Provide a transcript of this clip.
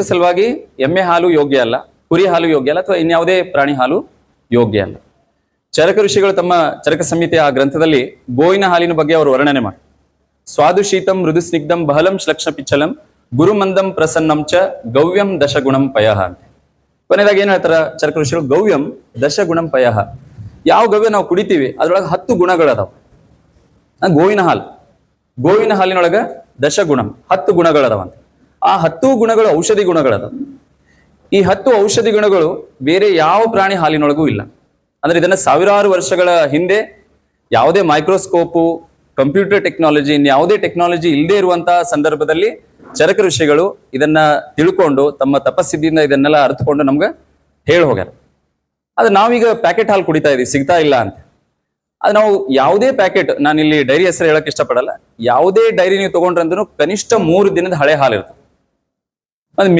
ಸಲುವಾಗಿ ಎಮ್ಮೆ ಹಾಲು ಯೋಗ್ಯ ಅಲ್ಲ, ಕುರಿ ಹಾಲು ಯೋಗ್ಯ ಅಲ್ಲ, ಅಥವಾ ಇನ್ಯಾವುದೇ ಪ್ರಾಣಿ ಹಾಲು ಯೋಗ್ಯ ಅಲ್ಲ. ಚರಕ ಋಷಿಗಳು ತಮ್ಮ ಚರಕ ಸಂಹಿತೆಯ ಆ ಗ್ರಂಥದಲ್ಲಿ ಗೋವಿನ ಹಾಲಿನ ಬಗ್ಗೆ ಅವರು ವರ್ಣನೆ ಮಾಡಿ, ಸ್ವಾದು ಶೀತಂ ಮೃದು ಸ್ನಿಗ್ಧಂ ಬಹಲಂ ಶ್ಲಕ್ಷ ಪಿಚ್ಚಲಂ ಗುರುಮಂದಂ ಪ್ರಸನ್ನಂ ಚ ಗವ್ಯಂ ದಶಗುಣಂ ಪಯಃ ಅಂತ. ಕೊನೆಯದಾಗಿ ಏನ್ ಹೇಳ್ತಾರ ಚರಕ ಋಷಿಗಳು? ಗವ್ಯಂ ದಶಗುಣಂ ಪಯಃ. ಯಾವ ಗವ್ಯ ನಾವು ಕುಡಿತೀವಿ ಅದ್ರೊಳಗೆ 10 ಗುಣಗಳದಾವ. ಗೋವಿನ ಹಾಲಿನೊಳಗ ದಶಗುಣಂ 10 ಗುಣಗಳದಾವಂತ. ಆ 10 ಗುಣಗಳು ಔಷಧಿ ಗುಣಗಳದಾವ. ಈ 10 ಔಷಧಿ ಗುಣಗಳು ಬೇರೆ ಯಾವ ಪ್ರಾಣಿ ಹಾಲಿನೊಳಗೂ ಇಲ್ಲ. ಅಂದ್ರೆ ಇದನ್ನ ಸಾವಿರಾರು ವರ್ಷಗಳ ಹಿಂದೆ ಯಾವುದೇ ಮೈಕ್ರೋಸ್ಕೋಪು, ಕಂಪ್ಯೂಟರ್ ಟೆಕ್ನಾಲಜಿ, ಇನ್ಯಾವುದೇ ಟೆಕ್ನಾಲಜಿ ಇಲ್ಲದೆ ಇರುವಂತಹ ಸಂದರ್ಭದಲ್ಲಿ ಚರಕ ಋಷಿಗಳು ಇದನ್ನ ತಿಳ್ಕೊಂಡು ತಮ್ಮ ತಪಸ್ಸಿದ್ದಿಂದ ಇದನ್ನೆಲ್ಲ ಅರ್ಥಕೊಂಡು ನಮ್ಗೆ ಹೇಳಿ ಹೋಗ್ಯಾರ. ಅದು ನಾವೀಗ ಪ್ಯಾಕೆಟ್ ಹಾಲು ಕುಡಿತಾ ಇದೀವಿ, ಸಿಗ್ತಾ ಇಲ್ಲ ಅಂತ. ಅದು ನಾವು ಯಾವುದೇ ಪ್ಯಾಕೆಟ್, ನಾನು ಇಲ್ಲಿ ಡೈರಿ ಹೆಸರು ಹೇಳಕ್ ಇಷ್ಟಪಡಲ್ಲ, ಯಾವುದೇ ಡೈರಿ ನೀವು ತಗೊಂಡ್ರಂದ್ರೂ ಕನಿಷ್ಠ 3 ದಿನದ ಹಳೆ ಹಾಲು ಇರ್ತದೆ. ಅದು